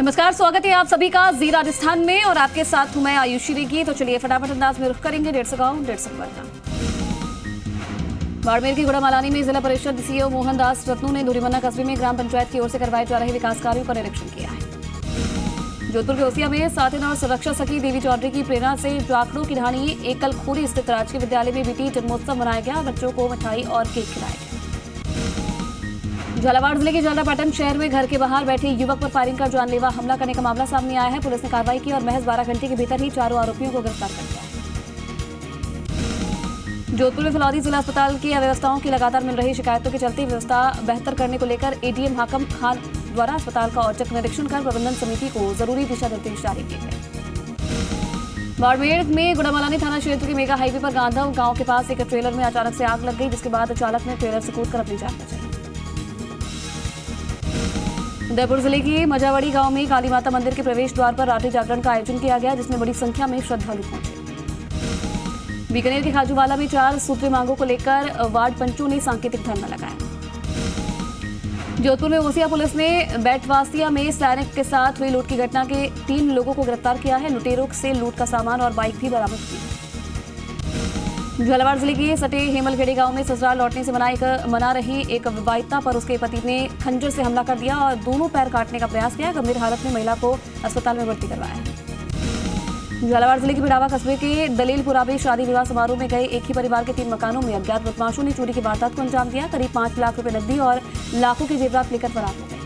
नमस्कार, स्वागत है आप सभी का जी राजस्थान में और आपके साथ हूं मैं आयुषी रेगी। तो चलिए फटाफट अंदाज में रुख करेंगे 150 गांव 150 वर्गा। बाड़मेर की गुड़ामालानी में जिला परिषद सीईओ मोहन दास रत्नू ने धुरीमन्ना कस्बे में ग्राम पंचायत की ओर से करवाए जा रहे विकास कार्यों का निरीक्षण किया है। जोधपुर के ओसिया में साथिन और सुरक्षा सखी देवी चौधरी की प्रेरणा से जाखड़ों की ढाणी एकलखोरी स्थित राजकीय विद्यालय में बीती जन्मोत्सव मनाया गया। बच्चों को मिठाई और केक खिलाया गया। झालावाड़ जिले के झालरापाटन शहर में घर के बाहर बैठे युवक पर फायरिंग कर जानलेवा हमला करने का मामला सामने आया है। पुलिस ने कार्रवाई की और महज 12 घंटे के भीतर ही चारों आरोपियों को गिरफ्तार कर लिया है। जोधपुर में फलौदी जिला अस्पताल की अव्यवस्थाओं की लगातार मिल रही शिकायतों के चलते व्यवस्था बेहतर करने को लेकर एडीएम हाकम खान द्वारा अस्पताल का औचक निरीक्षण कर प्रबंधन समिति को जरूरी दिशा निर्देश जारी किए गए। बाड़मेर में गुड़ामालानी थाना क्षेत्र के मेगा हाईवे पर गांधव गांव के पास एक ट्रेलर में अचानक से आग लग गई, जिसके बाद चालक ने ट्रेलर से कूदकर अपनी जान बचाई। उदयपुर जिले के मजावड़ी गांव में काली माता मंदिर के प्रवेश द्वार पर रात्रि जागरण का आयोजन किया गया, जिसमें बड़ी संख्या में श्रद्धालु पहुंचे। बीकानेर के खाजूवाला में 4 सूत्रीय मांगों को लेकर वार्ड पंचों ने सांकेतिक धरना लगाया। जोधपुर में ओसिया पुलिस ने बैटवासिया में सैनिक के साथ हुई लूट की घटना के 3 लोगों को गिरफ्तार किया है। लुटेरों से लूट का सामान और बाइक भी बरामद की है। झालावाड़ जिले के सटे हेमलखेड़ी गांव में ससुराल लौटने से मना रही एक विवाहिता पर उसके पति ने खंजर से हमला कर दिया और दोनों पैर काटने का प्रयास किया। गंभीर हालत में महिला को अस्पताल में भर्ती करवाया है। झालावाड़ जिले के बिड़ावा कस्बे के दलीलपुरा में शादी विवाह समारोह में गए एक ही परिवार के 3 मकानों में अज्ञात बदमाशों ने चोरी की वारदात को अंजाम दिया। करीब 5 लाख रुपए नकदी और लाखों के जेवरात लेकर फरार हो गए।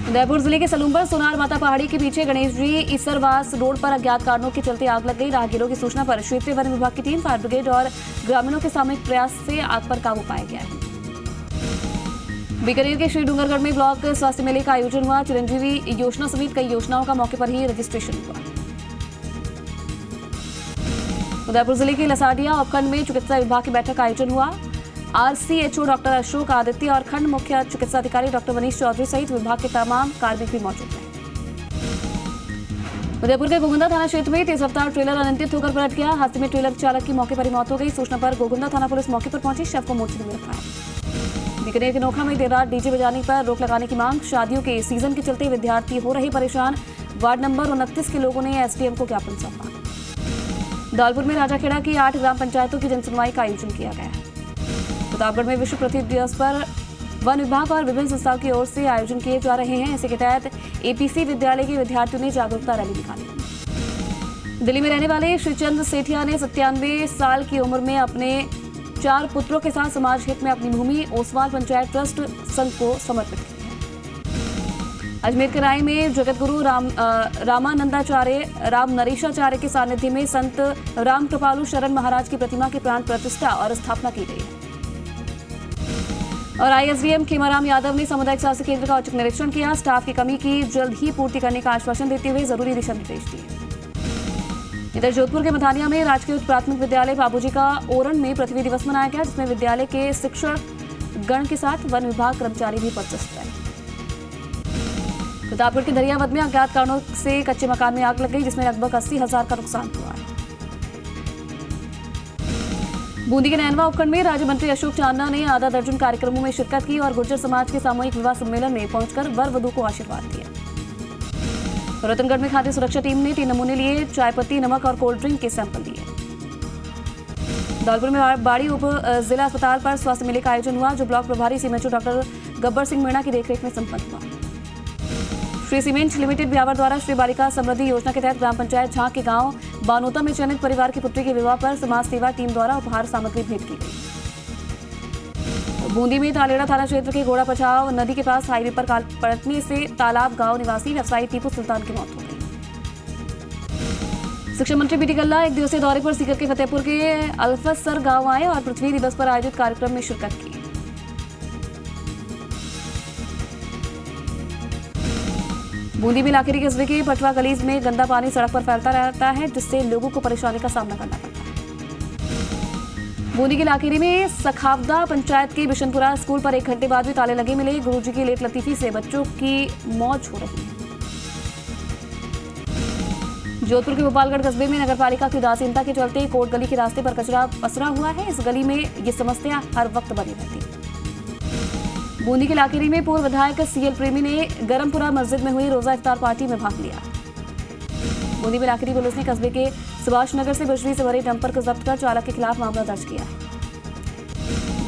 उदयपुर जिले के सलूम्बर सोनार माता पहाड़ी के पीछे गणेश जी इसरवास रोड पर अज्ञात कारणों के चलते आग लग गई। राहगीरों की सूचना पर क्षेत्रीय वन विभाग की टीम, फायर ब्रिगेड और ग्रामीणों के सामूहिक प्रयास से आग पर काबू पाया गया है। बीकानेर के श्री डूंगरगढ़ में ब्लॉक स्वास्थ्य मेले का आयोजन हुआ। चिरंजीवी योजना समेत कई योजनाओं का मौके पर ही रजिस्ट्रेशन हुआ। उदयपुर जिले के लसाडिया उपखंड में चिकित्सा विभाग की बैठक का आयोजन हुआ। आरसीएचओ डॉक्टर अशोक आदित्य और खंड मुख्य चिकित्सा अधिकारी डॉक्टर मनीष चौधरी सहित विभाग के तमाम कार्मिक भी मौजूद रहे। उदयपुर के गोगुंदा थाना क्षेत्र में तेज रफ्तार ट्रेलर अनियंत्रित होकर पलट गया। हादसे में ट्रेलर चालक की मौके पर ही मौत हो गई। सूचना पर गोगुंदा थाना पुलिस मौके पर पहुंची, शव को मोर्चरी में रखवाया। बीकानेर के नोखा में देर रात डीजे बजाने पर रोक लगाने की मांग। शादियों के सीजन के चलते विद्यार्थी हो रहे परेशान। वार्ड नंबर 29 के लोगों ने एसडीएम को ज्ञापन सौंपा। धौलपुर में राजाखेड़ा की 8 ग्राम पंचायतों की जनसुनवाई का आयोजन किया गया है। प्रतापगढ़ में विश्व पृथ्वी दिवस पर वन विभाग और विभिन्न संस्थाओं की ओर से आयोजन किए जा रहे हैं। इसी के तहत एपीसी विद्यालय के विद्यार्थियों ने जागरूकता रैली निकाली। दिल्ली में रहने वाले श्रीचंद सेठिया ने 97 साल की उम्र में अपने 4 पुत्रों के साथ समाज हित में अपनी भूमि ओसवाल पंचायत ट्रस्ट संघ को समर्पित की है। अजमेर के राय में जगतगुरु रामानंदाचार्य राम नरेशाचार्य के सानिध्य में संत राम कृपालु शरण महाराज की प्रतिमा की प्राण प्रतिष्ठा और स्थापना की गई है। और आईएसडीएम खेमाराम यादव ने सामुदायिक स्वास्थ्य केंद्र का औचक निरीक्षण किया। स्टाफ की कमी की जल्द ही पूर्ति करने का आश्वासन देते हुए जरूरी दिशा निर्देश दिए। इधर जोधपुर के मथानिया में राजकीय उच्च प्राथमिक विद्यालय बाबूजी का ओरण में पृथ्वी दिवस मनाया गया, जिसमें विद्यालय के शिक्षक गण के साथ वन विभाग कर्मचारी भी उपस्थित रहे। प्रतापगढ़ के दरियावद में अज्ञात कारणों से कच्चे मकान में आग लग गई, जिसमें लगभग 80,000 का नुकसान हुआ है। बूंदी के नैनवा उपखंड में राज्य मंत्री अशोक चांदना ने आधा दर्जन कार्यक्रमों में शिरकत की और गुर्जर समाज के सामूहिक विवाह सम्मेलन में पहुंचकर वर वधू को आशीर्वाद दिया। रतनगढ़ में खाद्य सुरक्षा टीम ने 3 नमूने लिए, चाय पत्ती, नमक और कोल्ड ड्रिंक के सैंपल दिए। धौलपुर में बाड़ी उप जिला अस्पताल पर स्वास्थ्य मेले का आयोजन हुआ, जो ब्लॉक प्रभारी सीएमएचओ डॉक्टर गब्बर सिंह मीणा की देखरेख में संपन्न हुआ। श्री सीमेंट लिमिटेड ब्यावर द्वारा श्री बालिका समृद्धि योजना के तहत ग्राम पंचायत झांक के गांव बानोता में चयनित परिवार की पुत्री के विवाह पर समाज सेवा टीम द्वारा उपहार सामग्री भेंट की गई। बूंदी में तालेड़ा थाना क्षेत्र के घोड़ा पछाव नदी के पास हाईवे पर पलटने से तालाब गांव निवासी व्यवसायी टीपू सुल्तान की मौत हो गई। शिक्षा मंत्री बीटी कल्ला 1 दिवसीय दौरे पर सीकर के फतेहपुर के अल्फसर गांव आए और पृथ्वी दिवस पर आयोजित कार्यक्रम में शिरकत की। बूंदी में लाखेरी कस्बे के पटवा गलीज में गंदा पानी सड़क पर फैलता रहता है, जिससे लोगों को परेशानी का सामना करना पड़ता है। बूंदी के लाखेरी में सखावदा पंचायत के बिशनपुरा स्कूल पर 1 घंटे बाद भी ताले लगे मिले। गुरुजी की लेट लतीफी से बच्चों की मौज हो रही है। जोधपुर के गोपालगढ़ कस्बे में नगरपालिका की उदासीनता के चलते कोट गली के रास्ते पर कचरा पसरा हुआ है। इस गली में ये समस्या हर वक्त बनी रहती है। बूंदी के लाकेरी में पूर्व विधायक सीएल प्रेमी ने गरमपुरा मस्जिद में हुई रोजा इफ्तार पार्टी में भाग लिया। बूंदी में लाकेरी पुलिस ने कस्बे के सुभाष नगर से बिजली से भरे डंपर को जब्त कर चालक के खिलाफ मामला दर्ज किया है।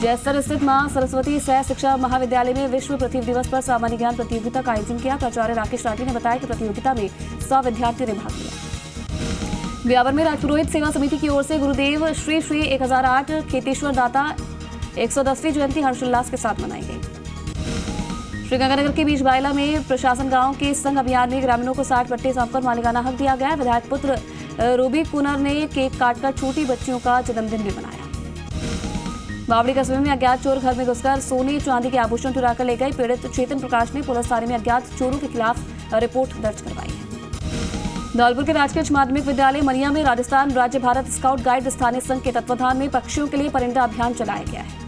जयस्तर स्थित मां सरस्वती सह शिक्षा महाविद्यालय में विश्व पृथ्वी दिवस पर सामान्य ज्ञान प्रतियोगिता का आयोजन किया। प्राचार्य राकेश राठी ने बताया कि प्रतियोगिता में 100 विद्यार्थियों ने भाग लिया। ब्यावर में राजपुरोहित सेवा समिति की ओर से गुरुदेव श्री श्री 1008 खेतेश्वर दाता 110वीं जयंती हर्षोल्लास के साथ मनाई गई। श्रीगंगानगर के बीच बायला में प्रशासन गांव के संघ अभियान में ग्रामीणों को 60 पट्टे सौंपकर मालिकाना हक दिया गया। विधायक पुत्र रूबी कुनर ने केक काटकर छोटी बच्चियों का जन्मदिन भी मनाया। बावड़ी कस्बे में अज्ञात चोर घर में घुसकर सोने चांदी के आभूषण चुराकर ले गए। पीड़ित चेतन प्रकाश ने पुलिस थाने में अज्ञात चोरों के खिलाफ रिपोर्ट दर्ज करवाई है। धौलपुर के राजकीय उच्च माध्यमिक विद्यालय मनिया में राजस्थान राज्य भारत स्काउट गाइड स्थानीय संघ के तत्वाधान में पक्षियों के लिए परिंदा अभियान चलाया गया है।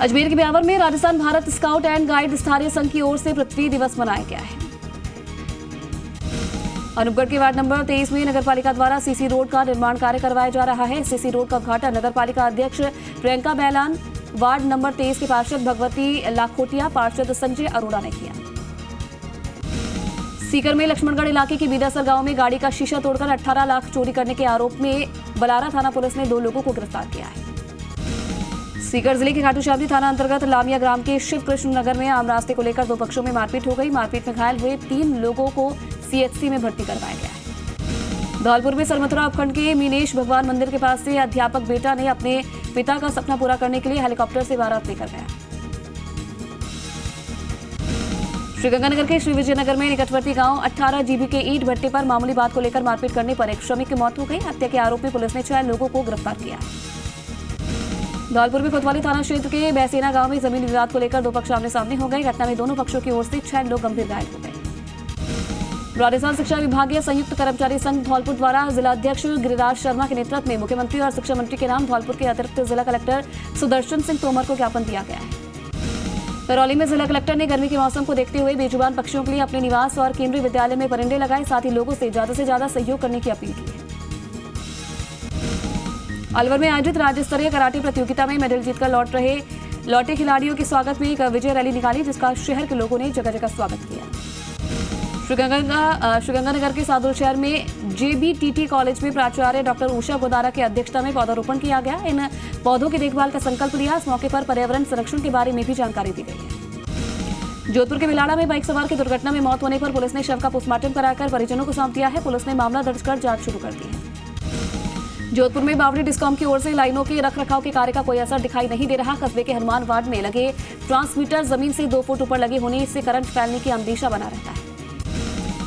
अजमेर के ब्यावर में Rajasthan Bharat scout and guide स्थानीय संघ की ओर से पृथ्वी दिवस मनाया गया है। अनूपगढ़ के वार्ड नंबर 23 में नगरपालिका द्वारा सीसी रोड का निर्माण कार्य करवाया जा रहा है। सीसी रोड का उद्घाटन नगरपालिका अध्यक्ष प्रियंका बैलान, वार्ड नंबर 23 के पार्षद भगवती लाखोटिया, पार्षद संजय अरोड़ा ने किया। सीकर में लक्ष्मणगढ़ इलाके के बीदासर गांव में गाड़ी का शीशा तोड़कर 18 लाख चोरी करने के आरोप में बलारा थाना पुलिस ने 2 लोगों को गिरफ्तार किया है। सीकर जिले के खाटूश्यामजी थाना अंतर्गत लामिया ग्राम के शिव कृष्ण नगर में आम रास्ते को लेकर 2 पक्षों में मारपीट हो गई। मारपीट में घायल हुए 3 लोगों को सीएचसी में भर्ती करवाया गया है। धौलपुर में सरमथुरा उपखंड के मीनेश भगवान मंदिर के पास से अध्यापक बेटा ने अपने पिता का सपना पूरा करने के लिए हेलीकॉप्टर से बारात लेकर गया। श्रीगंगानगर के श्री विजयनगर में निकटवर्ती गांव 18 जीबी के ईंट भट्टे पर मामूली बात को लेकर मारपीट करने पर एक श्रमिक की मौत हो गई। हत्या के आरोप में पुलिस ने 6 लोगों को गिरफ्तार किया। धौलपुर में कोतवाली थाना क्षेत्र के बैसेना गांव में जमीन विवाद को लेकर 2 पक्ष आमने सामने हो गए। घटना में दोनों पक्षों की ओर से 6 लोग गंभीर घायल हो गए। राजस्थान शिक्षा विभागीय संयुक्त कर्मचारी संघ धौलपुर द्वारा जिला अध्यक्ष गिरिराज शर्मा के नेतृत्व में मुख्यमंत्री और शिक्षा मंत्री के नाम धौलपुर के अतिरिक्त जिला कलेक्टर सुदर्शन सिंह तोमर को ज्ञापन दिया गया है। करौली में जिला कलेक्टर ने गर्मी के मौसम को देखते हुए बेजुबान पक्षियों के लिए अपने निवास और केंद्रीय विद्यालय में परिंदे लगाए। साथ ही लोगों से ज्यादा सहयोग करने की अपील की है। अलवर में आयोजित राज्य स्तरीय कराटे प्रतियोगिता में मेडल जीतकर लौटे खिलाड़ियों के स्वागत में एक विजय रैली निकाली, जिसका शहर के लोगों ने जगह जगह स्वागत किया। श्रीगंगानगर के सादुल शहर में जेबीटीटी कॉलेज में प्राचार्य डॉक्टर उषा गोदारा की अध्यक्षता में पौधारोपण किया गया। इन पौधों की देखभाल का संकल्प लिया। इस मौके पर पर्यावरण संरक्षण के बारे में भी जानकारी दी गई है। जोधपुर के बिलाड़ा में बाइक सवार की दुर्घटना में मौत होने पर पुलिस ने शव का पोस्टमार्टम कराकर परिजनों को सौंप दिया है। पुलिस ने मामला दर्ज कर जांच शुरू कर दी है। जोधपुर में बावड़ी डिस्कॉम की ओर से लाइनों के रखरखाव के कार्य का कोई असर दिखाई नहीं दे रहा। कस्बे के हनुमान वार्ड में लगे ट्रांसमीटर जमीन से 2 फुट ऊपर लगे होने से करंट फैलने की अंदेशा बना रहता है।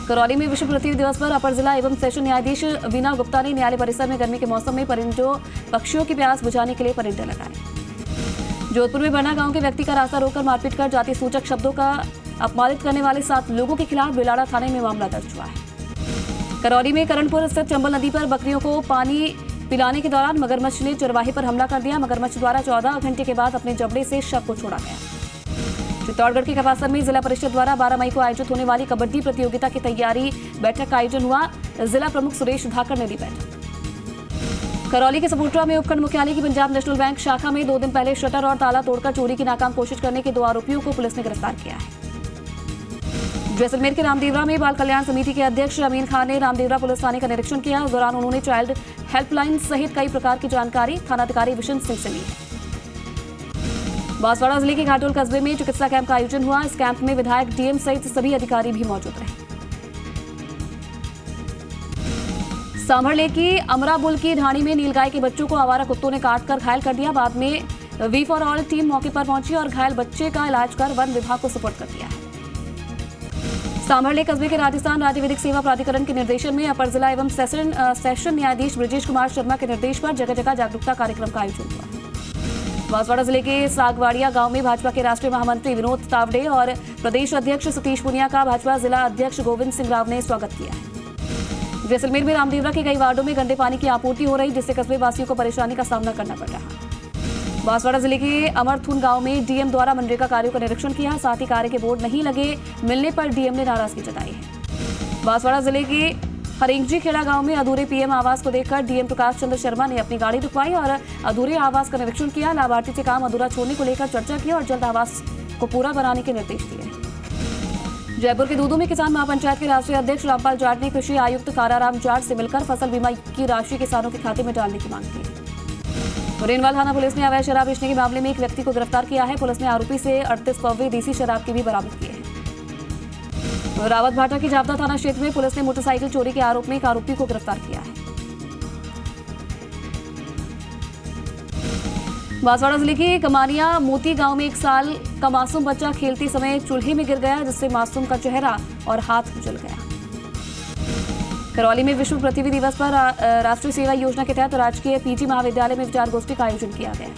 करौली में विश्व पृथ्वी दिवस पर अपर जिला एवं सेशन न्यायाधीश वीना गुप्ता ने न्यायालय परिसर में गर्मी के मौसम में परिंदों पक्षियों की प्यास बुझाने के लिए परिंदे लगाए। जोधपुर में बना गांव के व्यक्ति का रास्ता रोककर मारपीट कर जाति सूचक शब्दों का अपमानित करने वाले 7 लोगों के खिलाफ बिलाड़ा थाने में मामला दर्ज हुआ है। करौली में करणपुर स्थित चंबल नदी पर बकरियों को पानी पिलाने के दौरान मगरमच्छ ने चरवाहे पर हमला कर दिया। मगरमच्छ द्वारा 14 घंटे के बाद अपने जबड़े से शव को छोड़ा गया। चित्तौड़गढ़ के खपासर में जिला परिषद द्वारा 12 मई को आयोजित होने वाली कबड्डी प्रतियोगिता की तैयारी बैठक का आयोजन हुआ। जिला प्रमुख सुरेश धाकर ने ली बैठक। करौली के सपुट्रा में उपखंड मुख्यालय की पंजाब नेशनल बैंक शाखा में 2 दिन पहले शटर और ताला तोड़कर चोरी की नाकाम कोशिश करने के 2 आरोपियों को पुलिस ने गिरफ्तार किया है। जैसलमेर के रामदेवरा में बाल कल्याण समिति के अध्यक्ष अमीन खान ने रामदेवरा पुलिस थाने का निरीक्षण किया। इस दौरान उन्होंने चाइल्ड हेल्पलाइन सहित कई प्रकार की जानकारी थानाधिकारी विशन सिंह से ली है। बांसवाड़ा जिले के घाटोल कस्बे में चिकित्सा कैंप का आयोजन हुआ। इस कैंप में विधायक डीएम सहित सभी अधिकारी भी मौजूद रहे। सांभर की अमराबुल की ढाणी में नीलगाय के बच्चों को आवारा कुत्तों ने काटकर घायल कर दिया। बाद में वी फॉर ऑल टीम मौके पर पहुंची और घायल बच्चे का इलाज कर वन विभाग को सुपुर्द कर दिया है। सांभर कस्बे के राजस्थान राज्य विधिक सेवा प्राधिकरण के निर्देशन में अपर जिला एवं सेशन न्यायाधीश ब्रजेश कुमार शर्मा के निर्देश पर जगह जगह जागरूकता कार्यक्रम का आयोजन हुआ। बांसवाड़ा जिले के सागवाड़िया गांव में भाजपा के राष्ट्रीय महामंत्री विनोद तावड़े और प्रदेश अध्यक्ष सतीश पुनिया का भाजपा जिला अध्यक्ष गोविंद सिंह राव ने स्वागत किया है। जैसलमेर में रामदेवरा के कई वार्डों में गंदे पानी की आपूर्ति हो रही, जिससे कस्बे वासियों को परेशानी का सामना करना पड़ रहा। बांसवाड़ा जिले के अमरथुन गांव में डीएम द्वारा मनरेगा कार्यों का निरीक्षण किया। साथ ही कार्य के बोर्ड नहीं लगे मिलने पर डीएम ने नाराजगी जताई है। बांसवाड़ा जिले के हरिंगजी खेड़ा गांव में अधूरे पीएम आवास को देखकर डीएम प्रकाश चंद्र शर्मा ने अपनी गाड़ी रुकवाई और अधूरे आवास का निरीक्षण किया। लाभार्थी से काम अधूरा छोड़ने को लेकर चर्चा की और जल्द आवास को पूरा बनाने के निर्देश दिए। जयपुर के दूदू में किसान महापंचायत के राष्ट्रीय अध्यक्ष रामपाल जाट ने कृषि आयुक्त काराराम जाट से मिलकर फसल बीमा की राशि किसानों के खाते में डालने की मांग की। रेनवाल थाना पुलिस ने अवैध शराब बेचने के मामले में एक व्यक्ति को गिरफ्तार किया है। पुलिस ने आरोपी से 38 पौवे देसी शराब की भी बरामद की है। रावत भाटा के जावदा थाना क्षेत्र में पुलिस ने मोटरसाइकिल चोरी के आरोप में एक आरोपी को गिरफ्तार किया है। बांसवाड़ा जिले के कमानिया मोती गांव में 1 साल का मासूम बच्चा खेलते समय चूल्हे में गिर गया, जिससे मासूम का चेहरा और हाथ जल गया। करौली में विश्व पृथ्वी दिवस पर राष्ट्रीय सेवा योजना के तहत राजकीय पीजी महाविद्यालय में विचार गोष्ठी का आयोजन किया गया।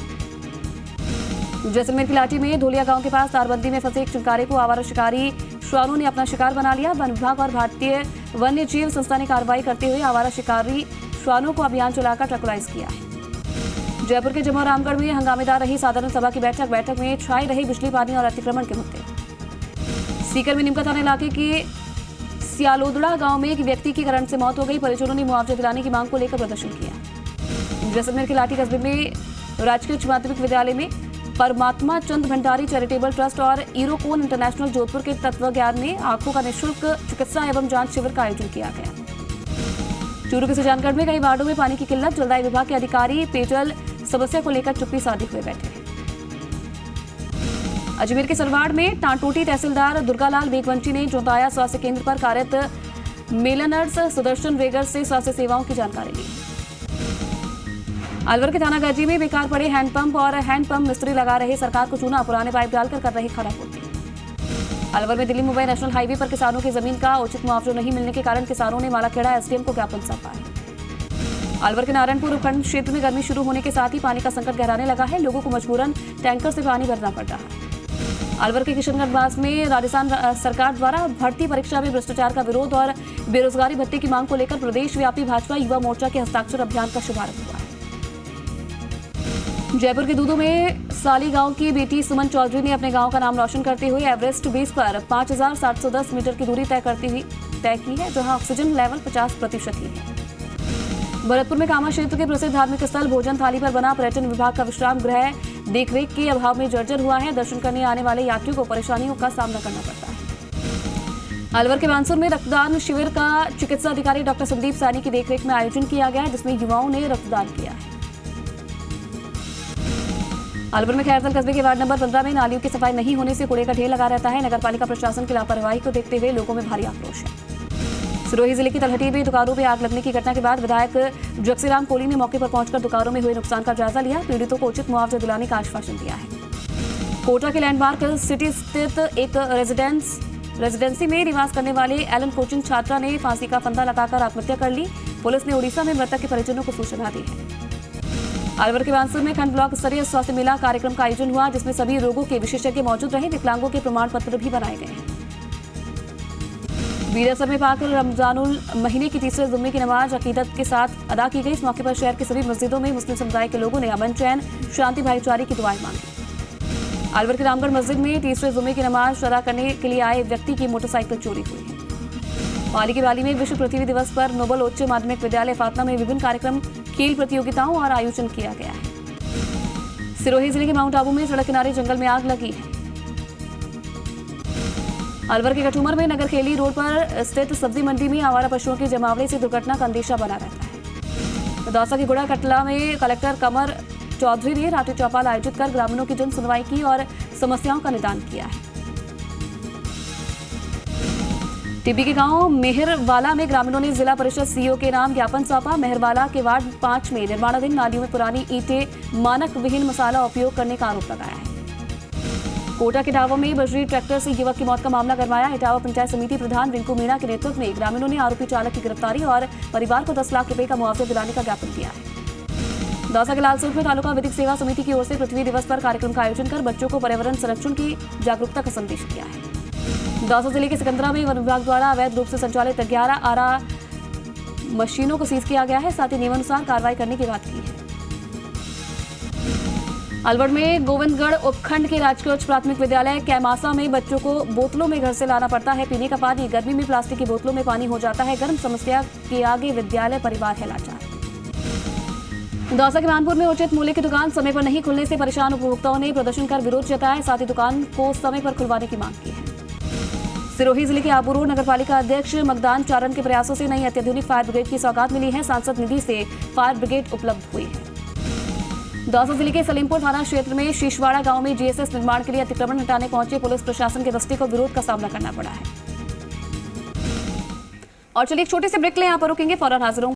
जैसलमेर की लाठी में धोलिया गांव के पास तारबंदी में फंसे एक चिंकारे को आवारा शिकारी श्वानों ने अपना शिकार बना लिया। वन विभाग और भारतीय वन्य जीव संस्था ने कार्रवाई करते हुए आवारा शिकारी श्वानों को अभियान चलाकर ट्रैकुलाइज किया है। जयपुर के जमोह रामगढ़ में हंगामेदार रही साधारण सभा की बैठक में छाए रहे बिजली पानी और अतिक्रमण के मुद्दे। सीकर में निमका थाना इलाके के सियालोदड़ा गांव में एक व्यक्ति की करंट से मौत हो गई। परिजनों ने मुआवजा दिलाने की मांग को लेकर प्रदर्शन किया। जैसलमेर के लाठी कस्बे में राजकीय उच्च माध्यमिक विद्यालय में परमात्मा चंद भंडारी चैरिटेबल ट्रस्ट और ईरोकोन इंटरनेशनल जोधपुर के तत्वज्ञान में आंखों का निःशुल्क चिकित्सा एवं जांच शिविर का आयोजन किया गया। चूरू के सुजानगढ़ में कई वार्डों में पानी की किल्लत। जलदाय विभाग के अधिकारी पेयजल समस्या को लेकर चुप्पी साधे हुए बैठे। अजमेर के सरवाड़ में टांटोटी तहसीलदार दुर्गालाल बेगवंशी ने जोताया स्वास्थ्य केंद्र पर कार्यरत मेलनर्स सुदर्शन रेगर से स्वास्थ्य सेवाओं की जानकारी ली। अलवर के थाना गाजी में बेकार पड़े हैंडपंप और हैंडपंप मिस्त्री लगा रहे सरकार को चूना, पुराने पाइप डालकर कर रही खराबोती। अलवर में दिल्ली मुंबई नेशनल हाईवे पर किसानों की जमीन का उचित मुआवजा नहीं मिलने के कारण किसानों ने मालाखेड़ा एसडीएम को ज्ञापन सौंपा है। अलवर के नारायणपुर उपखंड क्षेत्र में गर्मी शुरू होने के साथ ही पानी का संकट गहराने लगा है। लोगों को मजबूरन टैंकर से पानी भरना पड़ रहा है। अलवर के किशनगढ़ में राजस्थान सरकार द्वारा भर्ती परीक्षा में भ्रष्टाचार का विरोध और बेरोजगारी भत्ते की मांग को लेकर प्रदेश व्यापी भाजपा युवा मोर्चा के हस्ताक्षर अभियान का शुभारंभ हुआ है। जयपुर के दूदू में साली गांव की बेटी सुमन चौधरी ने अपने गांव का नाम रोशन करते हुए एवरेस्ट बेस पर 5710 मीटर की दूरी तय की है, जहां ऑक्सीजन लेवल 50% ही है। भरतपुर में कामा क्षेत्र के प्रसिद्ध धार्मिक स्थल भोजन थाली पर बना पर्यटन विभाग का विश्राम गृह देखरेख के अभाव में जर्जर हुआ है। दर्शन करने आने वाले यात्रियों को परेशानियों का सामना करना पड़ता है। अलवर के बानसूर में रक्तदान शिविर का चिकित्सा अधिकारी डॉक्टर संदीप सानी की देखरेख में आयोजन किया गया, जिसमें युवाओं ने रक्तदान किया है। अलवर में खैरतल कस्बे के वार्ड नंबर 15 में नालियों की सफाई नहीं होने से कूड़े का ढेर लगा रहता है। नगरपालिका प्रशासन की लापरवाही को देखते हुए लोगों में भारी आक्रोश है। सिरोही जिले की तलहटी में दुकानों में आग लगने की घटना के बाद विधायक जगसीराम कोहली ने मौके पर पहुंचकर दुकानों में हुए नुकसान का जायजा लिया। पीड़ितों को उचित मुआवजा दिलाने का आश्वासन दिया है। कोटा के लैंडमार्क सिटी स्थित एक रेजिडेंसी में निवास करने वाले एलन कोचिंग छात्रा ने फांसी का फंदा लगाकर आत्महत्या कर ली। पुलिस ने उड़ीसा में मृतक के परिजनों को सूचना दी है। अलवर के बानसूर में खंड ब्लॉक स्तरीय स्वास्थ्य मेला कार्यक्रम का आयोजन हुआ, जिसमें सभी रोगों के विशेषज्ञ मौजूद रहे। विकलांगों के प्रमाण पत्र भी बनाए गए हैं। बीरसर में पाक रमजानुल महीने की तीसरे जुम्मे की नमाज अकीदत के साथ अदा की गई। इस मौके पर शहर की सभी मस्जिदों में मुस्लिम समुदाय के लोगों ने अमन चैन शांति भाईचारे की दुआएं मांगी। अलवर की रामगढ़ मस्जिद में तीसरे जुम्मे की नमाज अदा करने के लिए आए व्यक्ति की मोटरसाइकिल चोरी हुई है। पाली के बाली में विश्व पृथ्वी दिवस पर नोबल उच्च माध्यमिक विद्यालय फातना में विभिन्न कार्यक्रम खेल प्रतियोगिताओं और आयोजन किया गया है। सिरोही जिले के माउंट आबू में सड़क किनारे जंगल में आग लगी है। अलवर के कठुमर में नगर खेली रोड पर स्थित सब्जी मंडी में आवारा पशुओं के जमावड़े से दुर्घटना का अंदेशा बना रहता है। दौसा के गुड़ा कटला में कलेक्टर कमर चौधरी ने रात्रि चौपाल आयोजित कर ग्रामीणों की जन सुनवाई की और समस्याओं का निदान किया है। टिब्बी के गांव मेहरवाला में ग्रामीणों ने जिला परिषद सीईओ के नाम ज्ञापन सौंपा। मेहरवाला के वार्ड 5 में निर्माणाधीन नालियों में पुरानी ईंटें मानक विहीन मसाला उपयोग करने का आरोप लगाया है। कोटा के इटावा में बजरी ट्रैक्टर से युवक की मौत का मामला गरमाया। इटावा पंचायत समिति प्रधान रिंकू मीणा के नेतृत्व में ग्रामीणों ने आरोपी चालक की गिरफ्तारी और परिवार को 10 लाख रुपए का मुआवजा दिलाने का ज्ञापन दिया है। दौसा के लालसोट में तालुका विधिक सेवा समिति की ओर से पृथ्वी दिवस पर कार्यक्रम का आयोजन कर बच्चों को पर्यावरण संरक्षण की जागरूकता का संदेश दिया है। दौसा जिले के सिकंदरा में वन विभाग द्वारा अवैध रूप से संचालित 11 आरा मशीनों को सीज किया गया है। साथ ही नियमानुसार कार्रवाई करने की बात की है। अलवर में गोविंदगढ़ उपखंड के राजकीय उच्च प्राथमिक विद्यालय कैमासा में बच्चों को बोतलों में घर से लाना पड़ता है पीने का पानी। गर्मी में प्लास्टिक की बोतलों में पानी हो जाता है गर्म। समस्या के आगे विद्यालय परिवार है लाचार। दौसा के मानपुर में उचित मूल्य की दुकान समय पर नहीं खुलने से परेशान उपभोक्ताओं ने प्रदर्शन कर विरोध जताया। साथ ही दुकान को समय पर खुलवाने की मांग की है। सिरोही जिले के आबू नगर पालिका अध्यक्ष मगदान चारण के प्रयासों से नई अत्याधुनिक फायर ब्रिगेड की सौगात मिली है। सांसद निधि से फायर ब्रिगेड उपलब्ध हुई है। दौसा जिले के सलीमपुर थाना क्षेत्र में शीशवाड़ा गांव में जीएसएस निर्माण के लिए अतिक्रमण हटाने पहुंचे पुलिस प्रशासन के दस्ते को विरोध का सामना करना पड़ा है। और चलिए एक छोटे से ब्रेक लें, यहाँ पर रुकेंगे, फौरन हाजिर होंगे।